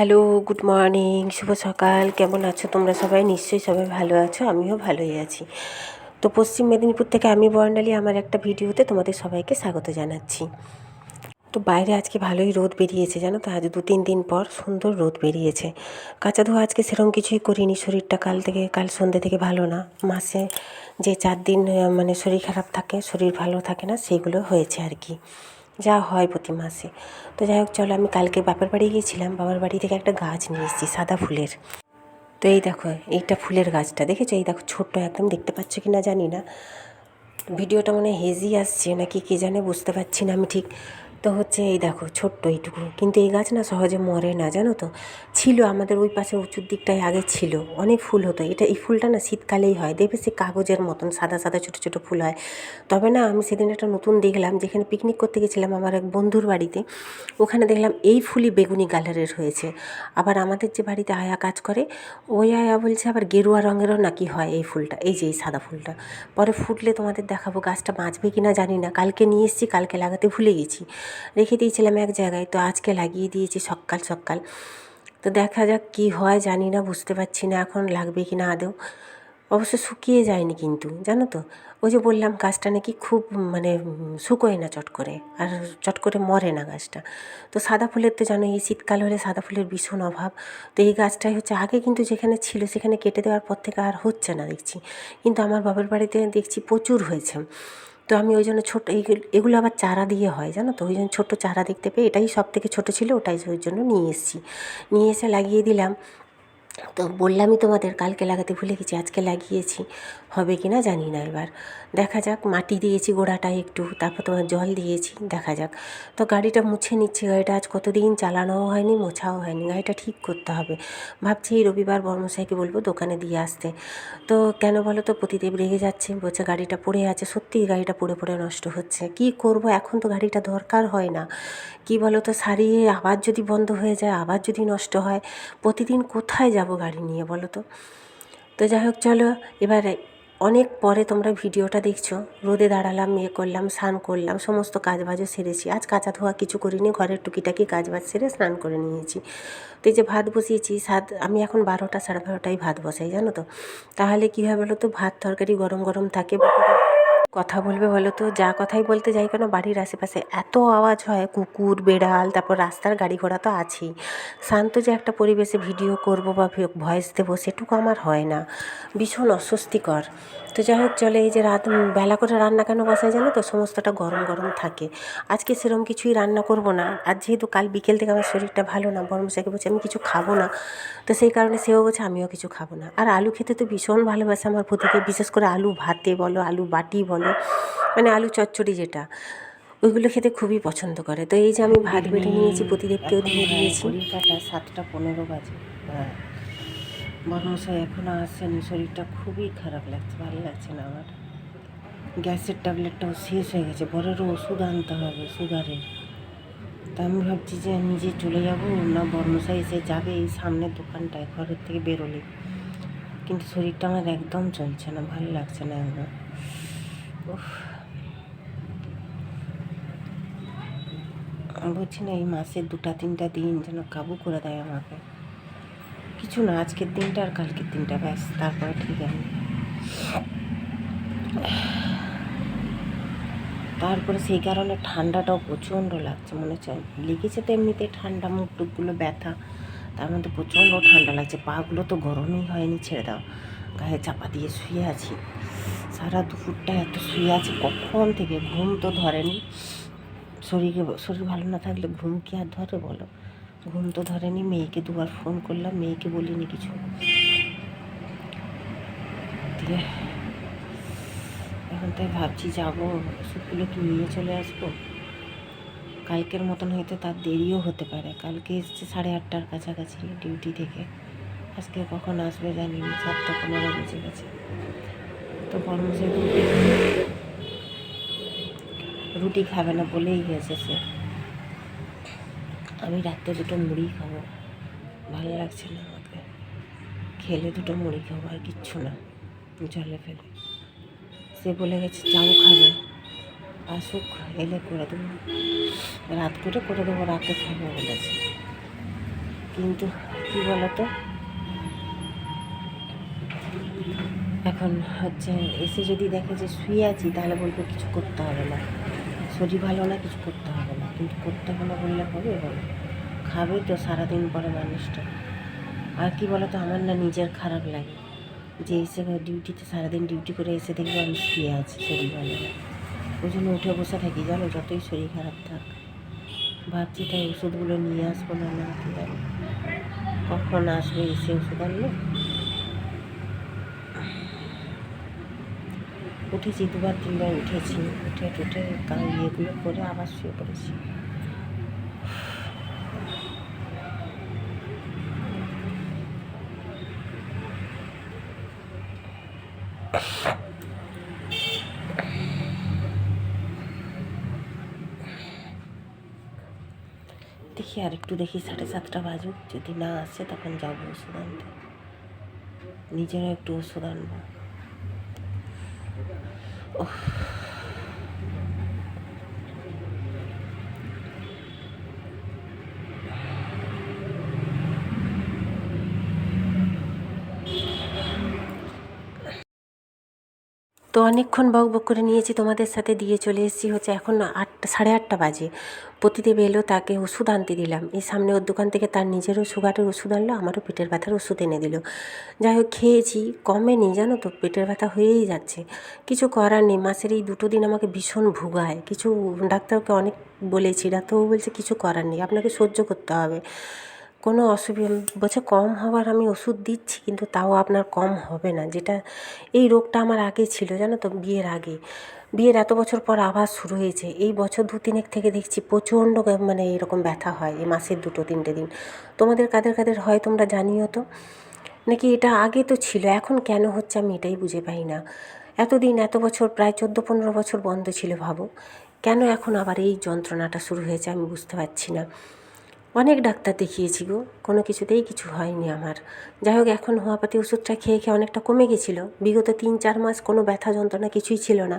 Hello, good morning, শুভ সকাল। কেমন আছো তোমরা সবাই? নিশ্চয়ই সবাই ভালো আছো, আমিও ভালোই আছি। তো পশ্চিম মেদিনীপুর থেকে আমি বর্ণালী আমার একটা ভিডিওতে তোমাদের সবাইকে স্বাগত জানাচ্ছি। তো বাইরে আজকে ভালোই রোদ বেরিয়েছে, জানো তো, আজ 2-3 দিন পর সুন্দর রোদ বেরিয়েছে। কাঁচা ধোয়া আজকে সেরকম কিছুই করিনি, শরীরটা কাল সন্ধ্যে থেকে ভালো না। মাসে যে 4 দিন মানে শরীর খারাপ থাকে, শরীর ভালো থাকে না, সেগুলো হয়েছে আর কি, যা হয় প্রতি মাসে। তো যাই হোক, চলো, আমি কালকে বাপের বাড়ি গিয়েছিলাম, বাবার বাড়ি থেকে একটা গাছ নিয়ে এসেছি সাদা ফুলের। তো এই দেখো, এইটা ফুলের গাছটা দেখেছো? এই দেখো, ছোট্ট একদম, দেখতে পাচ্ছ কি না জানি না, ভিডিওটা মনে হেজি আসছে নাকি কে জানে, বুঝতে পারছি না আমি ঠিক। তো হচ্ছে এই দেখো, ছোট্ট এইটুকু, কিন্তু এই গাছ না সহজে মরে না, জানো তো। ছিল আমাদের ওই পাশে উঁচুর দিকটায় আগে ছিল, অনেক ফুল হতো। এই ফুলটা না শীতকালেই হয়, দেখবে সে কাগজের মতন সাদা সাদা ছোটো ছোটো ফুল হয়। তবে না, আমি সেদিন একটা নতুন দেখলাম, যেখানে পিকনিক করতে গেছিলাম আমার এক বন্ধুর বাড়িতে, ওখানে দেখলাম এই ফুলই বেগুনি কালারের হয়েছে। আবার আমাদের যে বাড়িতে আয়া কাজ করে, ওই আয়া বলছে আবার গেরুয়া রঙেরও নাকি হয় এই ফুলটা, এই যে এই সাদা ফুলটা। পরে ফুটলে তোমাদের দেখাবো, গাছটা বাঁচবে কি না জানি না। কালকে নিয়ে এসেছি, কালকে লাগাতে ভুলে গেছি, রেখে দিয়েছিলাম এক জায়গায়, তো আজকে লাগিয়ে দিয়েছি সকাল সকাল। তো দেখা যাক কি হয়, জানি না, বুঝতে পারছি না এখন লাগবে কি না আদৌ। অবশ্য শুকিয়ে যায়নি কিন্তু, জানো তো। ওই যে বললাম, গাছটা নাকি খুব মানে শুকোয় না চট করে, আর চট করে মরে না গাছটা। তো সাদা ফুলের তো জানো, এই শীতকাল হলে সাদা ফুলের ভীষণ অভাব। তো এই গাছটাই হচ্ছে, আগে কিন্তু যেখানে ছিল সেখানে কেটে দেওয়ার পর থেকে আর হচ্ছে না দেখছি, কিন্তু আমার বাবার বাড়িতে দেখছি প্রচুর হয়েছে। তো আমি ওই জন্য ছোটো, এগুলো আবার চারা দিয়ে হয়, জানো তো, ওই জন্য ছোট্টো চারা দেখতে পেয়ে, এটাই সব থেকে ছোটো ছিল, ওটাই ওই জন্য নিয়ে এসেছি, নিয়ে এসে লাগিয়ে দিলাম। তো বললামই তোমাদের, কালকে লাগাতে ভুলে গেছি, আজকে লাগিয়েছি, হবে কি না জানি না। এবার দেখা যাক, মাটি দিয়েছি গোড়াটায় একটু, তারপর তোমার জল দিয়েছি, দেখা যাক। তো গাড়িটা মুছে নিচ্ছি, গাড়িটা আজ কতদিন চালানোও হয়নি, মোছাও হয়নি, গাড়িটা ঠিক করতে হবে। ভাবছি এই রবিবার বর্মশাইকে বলবো দোকানে দিয়ে আসতে। তো কেন বলো তো, প্রতিদেব রেগে যাচ্ছে, বলছে গাড়িটা পড়ে আছে। সত্যিই গাড়িটা পড়ে পড়ে নষ্ট হচ্ছে, কি করব এখন, তো গাড়িটা দরকার হয় না, কি বলো তো, সারিয়ে আবার যদি বন্ধ হয়ে যায়, আবার যদি নষ্ট হয়, প্রতিদিন কোথায় যাব গাড়ি নিয়ে বলো তো। তো যাই হোক, চলো, এবারে অনেক পরে তোমরা ভিডিওটা দেখছো, রোদে দাঁড়ালাম, করলাম, স্নান করলাম, সমস্ত কাজবাজও সেরেছি। আজ কাঁচা ধোয়া কিছু করিনি, ঘরের টুকিটাকি কাজবাজ সেরে স্নান করে নিয়েছি। তো এই যে ভাত বসিয়েছি, আমি এখন 12টা 12:30টায় ভাত বসাই, জানো তো। তাহলে কী হয় বলো তো, ভাত তরকারি গরম গরম থাকে। কথা বলবে বলো তো, যা কথাই বলতে যাই কেন, বাড়ির আশেপাশে এত আওয়াজ হয়, কুকুর, বেড়াল, তারপর রাস্তার গাড়ি ঘোড়া তো আছেই। শান্ত যে একটা পরিবেশে ভিডিও করব বা ভয়েস দেবো, সেটুকু আমার হয় না, ভীষণ অস্বস্তিকর। তো যাই হোক, চলে, এই যে রাত বেলা করে রান্না কেন বসাই জানো তো, সমস্তটা গরম গরম থাকে। আজকে সেরকম কিছুই রান্না করব না, আর যেহেতু কাল বিকেল থেকে আমার শরীরটা ভালো না, বর্মশাইকে বলছে আমি কিছু খাবো না, তো সেই কারণে সেও বলছে আমিও কিছু খাবো না। আর আলু খেতে তো ভীষণ ভালোবাসে আমার প্রতিকে, বিশেষ করে আলু ভাতে বলো, আলু বাটি বলো, মানে আলু চচ্চড়ি যেটা, ওইগুলো খেতে খুবই পছন্দ করে। তো এই যে আমি ভাত বেড়ে নিয়েছি, প্রতিদেবকেও দিয়ে দিয়েছি। ঘড়ির কাঁটা 7:15 বাজে। হ্যাঁ, বর্মশাই এখনও আসেনি, শরীরটা খুবই খারাপ লাগছে, ভালো লাগছে না আমার। গ্যাসের ট্যাবলেটটাও শেষ হয়ে গেছে, বড়েরও ওষুধ আনতে হবে সুগারের। তা আমি ভাবছি যে নিজে চলে যাব না বর্মশাই এসে যাবে এই সামনের দোকানটায়, ঘরের থেকে বেরোলে। কিন্তু শরীরটা আমার একদম চলছে না, ভালো লাগছে না একদম। বলছি না, এই মাসের 2-3টা দিন যেন কাবু করে দেয় আমাকে। কিছু না, আজকের দিনটা আর কালকের দিনটা, ব্যাস, তারপরে ঠিক আছে। তারপরে সেই কারণে ঠান্ডাটাও প্রচণ্ড লাগছে, মনে হচ্ছে লেগেছে তো এমনিতে ঠান্ডা, মুখ টুকগুলো ব্যথা, তার মধ্যে প্রচণ্ড ঠান্ডা লাগছে। পাগুলো তো গরমই হয়নি, ছেড়ে দাও, গায়ে চাপা দিয়ে শুয়ে আছি, সারা দুপুরটা এত শুয়ে আছি, কখন থেকে ঘুম তো ধরেনি। শরীর ভালো না থাকলে ঘুম কি আর ধরে বলো, ঘুম তো ধরেনি। মেয়েকে দুবার ফোন করলাম, মেয়েকে বলিনি কিছু দিয়ে। এখন তাই ভাবছি যাবো, ওষুধগুলো কি নিয়ে চলে আসবো। কালকের মতন হয়তো তার দেরিও হতে পারে, কালকে এসছে 8:30টার কাছাকাছি ডিউটি থেকে, আজকে কখন আসবে জানি না, 7:15 বেজে গেছে। তো বর্মশাই রুটি খাবে না বলেই গেছে সে, আমি রাত্রে 2টো মুড়ি খাবো, ভালো লাগছে না আমাকে, খেলে 2টো মুড়ি খাবো, আর কিচ্ছু না, জলে ফেলে। সে বলে গেছে চাও খাবে, আসুক, এলে করে দেবো, রাত করে দেবো, রাতে খাবো বলেছে। কিন্তু কী বলতো, এখন হচ্ছে এসে যদি দেখে যে শুয়ে আছি তাহলে বলবে কিছু করতে হবে না, শরীর ভালো না, কিছু করতে হবে না। কিন্তু করতে হবে না বললে হবে? বলো, খাবে তো সারাদিন পরে মানুষটা। আর কি বলতো, আমার না নিজের খারাপ লাগে যে এসে ডিউটিতে সারাদিন ডিউটি করে এসে দেখবো আমি শুয়ে আছি, শরীর ভালো না। ওই জন্য উঠে বসে থাকি জানো, যতই শরীর খারাপ থাক। ভাবছি তাই ওষুধগুলো নিয়ে আসবো, না না কি জানো কখন আসবে এসে ওষুধ আনলো। উঠেছি 2-3বার উঠেছি, উঠে টুটে ইয়েগুলো করে আবার শুয়ে পড়েছি। দেখি আর একটু দেখি 7:30 বাজুক, যদি না আসে তখন যাবো ওষুধ আনতে, নিজেরও একটু ওষুধ আনবো। তো অনেকক্ষণ বক করে নিয়েছি তোমাদের সাথে, দিয়ে চলে এসেছি হচ্ছে এখন 8:30 বাজে। প্রতিদেব এলো, তাকে ওষুধ আনতে দিলাম। এই সামনে ওর দোকান থেকে তার নিজেরও সুগারের ওষুধ আনলো, আমারও পেটের ব্যথার ওষুধ এনে দিল। যাই হোক খেয়েছি, কমেনি জানো তো, পেটের ব্যথা হয়েই যাচ্ছে। কিছু করার নেই, মাসের এই 2 দিন আমাকে ভীষণ ভুগায়। কিছু ডাক্তারকে অনেক বলেছি, ডাক্তারবাবু বলছে কিছু করার নেই, আপনাকে সহ্য করতে হবে। কোনো অসুবিধা বলছে কম হওয়ার আমি ওষুধ দিচ্ছি, কিন্তু তাও আপনার কম হবে না। যেটা এই রোগটা আমার আগে ছিল জানো তো, বিয়ের আগে। বিয়ের এত বছর পর আবার শুরু হয়েছে। এই বছর 2-3 থেকে দেখছি প্রচণ্ড মানে এরকম ব্যথা হয় এই মাসের 2-3টে দিন। তোমাদের কাদের কাদের হয় তোমরা জানিও তো, নাকি এটা আগে তো ছিল, এখন কেন হচ্ছে আমি এটাই বুঝে পাই না। এতদিন এত বছর প্রায় 14-15 বছর বন্ধ ছিল, ভাবো কেন এখন আবার এই যন্ত্রণাটা শুরু হয়েছে আমি বুঝতে পারছি না। অনেক ডাক্তার দেখিয়েছি গো, কোনো কিছুতেই কিছু হয়নি আমার। যাই হোক এখন হোমিওপ্যাথি ওষুধটা খেয়ে খেয়ে অনেকটা কমে গেছিলো। বিগত 3-4 মাস কোনো ব্যথা যন্ত্রণা কিছুই ছিল না।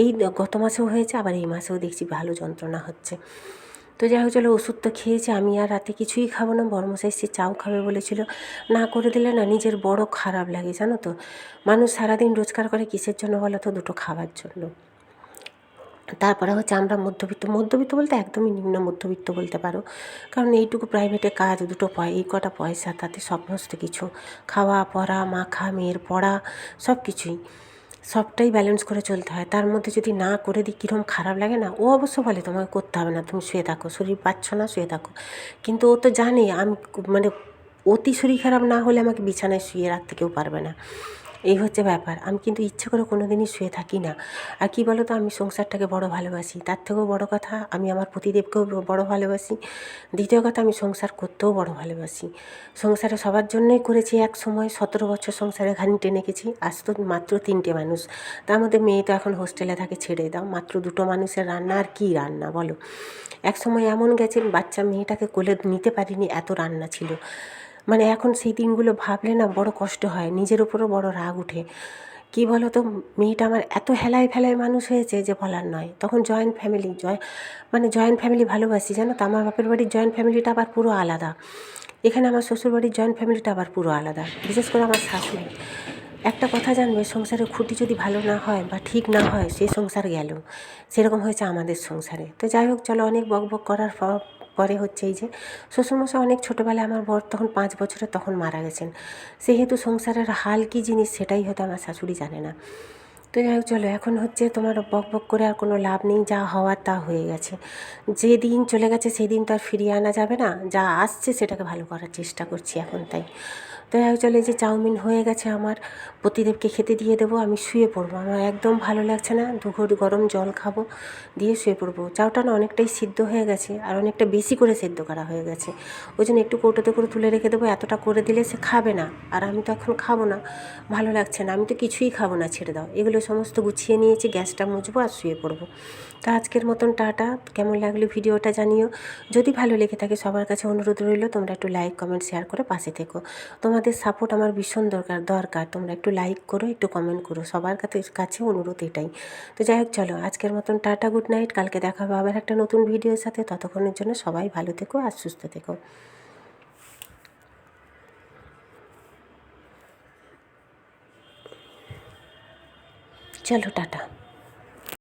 এই গত মাসেও হয়েছে, আবার এই মাসেও দেখছি ভালো যন্ত্রণা হচ্ছে। তো যাই হোক চলো, ওষুধ তো খেয়েছি, আমি আর রাতে কিছুই খাবো না। বর্মশাই সে চাও খাবে বলেছিল, না করে দিলে না নিজের বড় খারাপ লাগে জানো তো। মানুষ সারাদিন রোজগার করে কিসের জন্য বলো তো? দুটো খাবার জন্য। তারপরে হচ্ছে আমরা মধ্যবিত্ত, মধ্যবিত্ত বলতে একদমই নিম্ন মধ্যবিত্ত বলতে পারো। কারণ এইটুকু প্রাইভেটে কাজ, দুটো এই কটা পয়সা, তাতে সমস্ত কিছু খাওয়া পরা মাখা, মেয়ের পড়া, সব কিছুই সবটাই ব্যালেন্স করে চলতে হয়। তার মধ্যে যদি না করে দিই কীরকম খারাপ লাগে না। ও অবশ্য বলে তোমাকে করতে হবে না, তুমি শুয়ে থাকো, শরীর পাচ্ছ না শুয়ে থাকো। কিন্তু ও তো জানে আমি মানে অতি শরীর খারাপ না হলে আমাকে বিছানায় শুয়ে রাখতে কেউ পারবে না। এই হচ্ছে ব্যাপার। আমি কিন্তু ইচ্ছে করে কোনো দিনই শুয়ে থাকি না। আর কী বলো তো, আমি সংসারটাকে বড় ভালোবাসি। তার থেকেও বড় কথা, আমি আমার পতিদেবকেও বড় ভালোবাসি। দ্বিতীয় কথা, আমি সংসার করতেও বড় ভালোবাসি। সংসারে সবার জন্যই করেছি এক সময়, 17 বছর সংসারে ঘানি টেনে গেছি। আজ তো মাত্র 3টে মানুষ, তার মধ্যে মেয়ে তো এখন হোস্টেলে থাকে, ছেড়ে দাও। মাত্র 2টো মানুষের রান্না, আর কী রান্না বলো। এক সময় এমন গেছে, বাচ্চা মেয়েটাকে কোলে নিতে পারিনি, এত রান্না ছিল। মানে এখন সেই দিনগুলো ভাবলে না বড় কষ্ট হয়, নিজের উপরও বড় রাগ উঠে। কী বলো তো, মেয়েটা আমার এত হেলায় ফেলায় মানুষ হয়েছে যে বলার নয়। তখন জয়েন্ট ফ্যামিলি, জয়েন্ট ফ্যামিলি ভালোবাসি জানো তো। আমার বাপের বাড়ির জয়েন্ট ফ্যামিলিটা আবার পুরো আলাদা, এখানে আমার শ্বশুর বাড়ির জয়েন্ট ফ্যামিলিটা আবার পুরো আলাদা। বিশেষ করে আমার শাশুড়ি, একটা কথা জানবে, সংসারের খুঁটি যদি ভালো না হয় বা ঠিক না হয়, সেই সংসার গেল। সেরকম হয়েছে আমাদের সংসারে। তো যাই হোক চলো, অনেক বকবক করার পরে হচ্ছে এই যে শ্বশুরমশাই অনেক ছোটোবেলায়, আমার বর তখন 5 বছরের, তখন মারা গেছেন। সেহেতু সংসারের হাল কী জিনিস সেটাই হয়তো আমার শাশুড়ি জানে না। তো যাই হোক চলো, এখন হচ্ছে তোমার বকবক করে আর কোনো লাভ নেই, যা হওয়ার তা হয়ে গেছে। যে দিন চলে গেছে সেই দিন তো আর ফিরিয়ে আনা যাবে না, যা আসছে সেটাকে ভালো করার চেষ্টা করছি এখন তাই। তো যাই হোক চলো, এই যে চাউমিন হয়ে গেছে আমার, প্রতিদেবকে খেতে দিয়ে দেবো, আমি শুয়ে পড়বো। আমার একদম ভালো লাগছে না, 2 ঘট গরম জল খাবো, দিয়ে শুয়ে পড়বো। চাউটা না অনেকটাই সিদ্ধ হয়ে গেছে, আর অনেকটা বেশি করে সেদ্ধ করা হয়ে গেছে। ওই জন্য একটু কৌটোতে করে তুলে রেখে দেবো, এতটা করে দিলে সে খাবে না। আর আমি তো এখন খাবো না, ভালো লাগছে না, আমি তো কিছুই খাবো না, ছেড়ে দাও। এগুলো সমস্ত গুছিয়ে নিয়েছি, গ্যাসটা মুছবো আর শুয়ে পড়বো। তো আজকের মতন টাটা। কেমন লাগলো ভিডিওটা জানিও। যদি ভালো লেগে থাকে, সবার কাছে অনুরোধ রইল তোমরা একটু লাইক কমেন্ট শেয়ার করে পাশে থেকো। তোমাদের সাপোর্ট আমার ভীষণ দরকার। তোমরা একটু লাইক করো, একটু কমেন্ট করো, সবার কাছে অনুরোধ এটাই। তো যাই হোক চলো, আজকের মতন টাটা, গুড নাইট। কালকে দেখা হবে আবার একটা নতুন ভিডিওর সাথে। ততক্ষণের জন্য সবাই ভালো থেকো আর সুস্থ থেকো। চলো টাটা।